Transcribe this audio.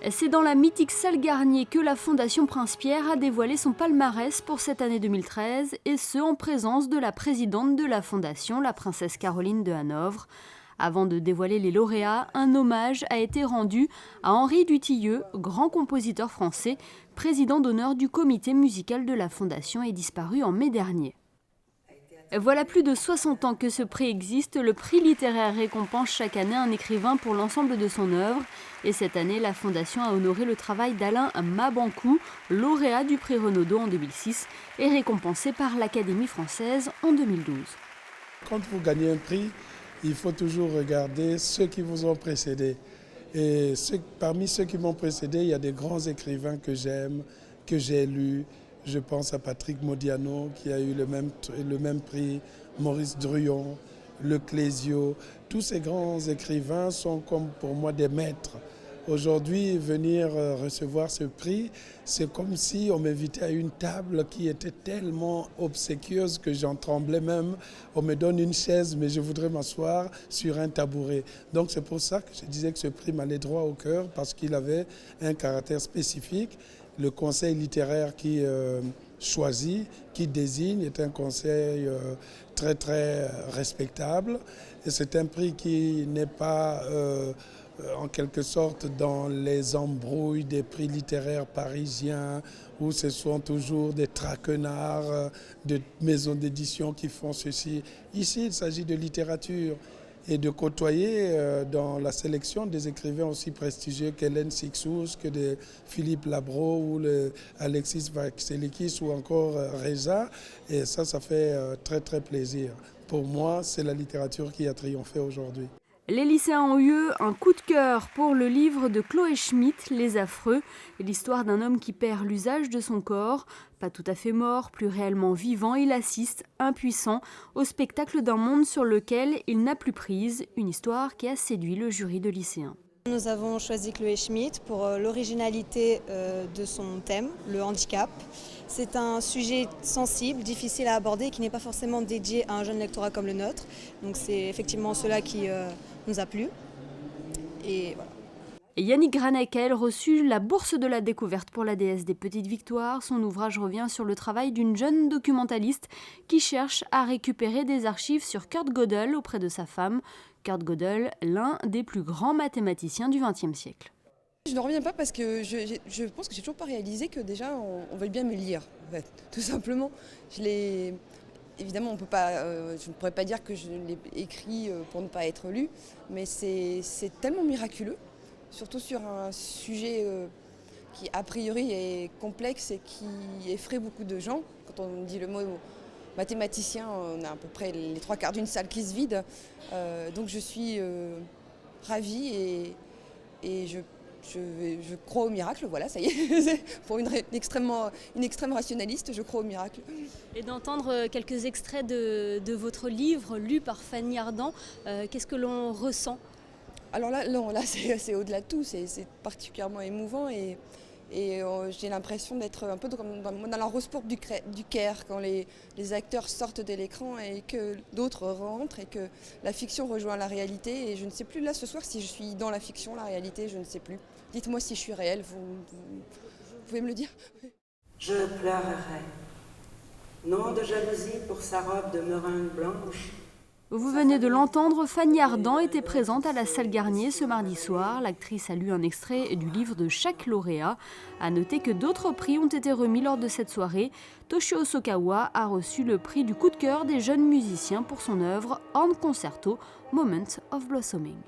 C'est dans la mythique salle Garnier que la Fondation Prince-Pierre a dévoilé son palmarès pour cette année 2013, et ce en présence de la présidente de la Fondation, la princesse Caroline de Hanovre. Avant de dévoiler les lauréats, un hommage a été rendu à Henri Dutilleux, grand compositeur français, président d'honneur du comité musical de la Fondation et disparu en mai dernier. Voilà plus de 60 ans que ce prix existe. Le prix littéraire récompense chaque année un écrivain pour l'ensemble de son œuvre. Et cette année, la Fondation a honoré le travail d'Alain Mabanckou, lauréat du prix Renaudot en 2006 et récompensé par l'Académie française en 2012. Quand vous gagnez un prix, il faut toujours regarder ceux qui vous ont précédé. Et parmi ceux qui m'ont précédé, il y a des grands écrivains que j'aime, que j'ai lus. Je pense à Patrick Modiano qui a eu le même prix, Maurice Druon, Le Clésio. Tous ces grands écrivains sont comme pour moi des maîtres. Aujourd'hui, venir recevoir ce prix, c'est comme si on m'invitait à une table qui était tellement obséquieuse que j'en tremblais même. On me donne une chaise, mais je voudrais m'asseoir sur un tabouret. Donc c'est pour ça que je disais que ce prix m'allait droit au cœur, parce qu'il avait un caractère spécifique. Le conseil littéraire qui choisit, qui désigne, est un conseil très très respectable. Et c'est un prix qui n'est pas en quelque sorte dans les embrouilles des prix littéraires parisiens, où ce sont toujours des traquenards de maisons d'édition qui font ceci. Ici, il s'agit de littérature et de côtoyer dans la sélection des écrivains aussi prestigieux qu'Hélène Cixous, que de Philippe Labro ou Alexis Vaxelikis ou encore Reza. Et ça fait très très plaisir. Pour moi, c'est la littérature qui a triomphé aujourd'hui. Les lycéens ont eu un coup de cœur pour le livre de Chloé Schmitt, Les Affreux, l'histoire d'un homme qui perd l'usage de son corps. Pas tout à fait mort, plus réellement vivant, il assiste, impuissant, au spectacle d'un monde sur lequel il n'a plus prise, une histoire qui a séduit le jury de lycéens. Nous avons choisi Chloé Schmitt pour l'originalité de son thème, le handicap. C'est un sujet sensible, difficile à aborder, qui n'est pas forcément dédié à un jeune lectorat comme le nôtre. Donc c'est effectivement cela qui nous a plu. Et voilà. Yannick Granek a reçu la bourse de la découverte pour la déesse des petites victoires. Son ouvrage revient sur le travail d'une jeune documentaliste qui cherche à récupérer des archives sur Kurt Gödel auprès de sa femme. Kurt Gödel, l'un des plus grands mathématiciens du XXe siècle. Je ne reviens pas parce que je pense que j'ai toujours pas réalisé que déjà on veuille bien me lire, en fait, tout simplement. Évidemment, on peut pas, je ne pourrais pas dire que je l'ai écrit pour ne pas être lu, mais c'est tellement miraculeux, surtout sur un sujet qui a priori est complexe et qui effraie beaucoup de gens. Quand on dit le mot mathématicien, on a à peu près les 3/4 d'une salle qui se vide. Donc je suis ravie et je crois au miracle, voilà, ça y est. Pour une extrême rationaliste, je crois au miracle. Et d'entendre quelques extraits de votre livre lu par Fanny Ardant, qu'est-ce que l'on ressent ? Alors là c'est au-delà de tout, c'est particulièrement émouvant et j'ai l'impression d'être un peu comme dans l'horoscope du Caire, quand les acteurs sortent de l'écran et que d'autres rentrent et que la fiction rejoint la réalité. Et je ne sais plus là ce soir si je suis dans la fiction, la réalité, je ne sais plus. Dites-moi si je suis réelle, vous pouvez me le dire ? Je pleurerai, non de jalousie pour sa robe de meringue blanche. Vous venez de l'entendre, Fanny Ardant était présente à la salle Garnier ce mardi soir. L'actrice a lu un extrait du livre de chaque lauréat. À noter que d'autres prix ont été remis lors de cette soirée. Toshio Sokawa a reçu le prix du coup de cœur des jeunes musiciens pour son œuvre Horn Concerto, Moment of Blossoming.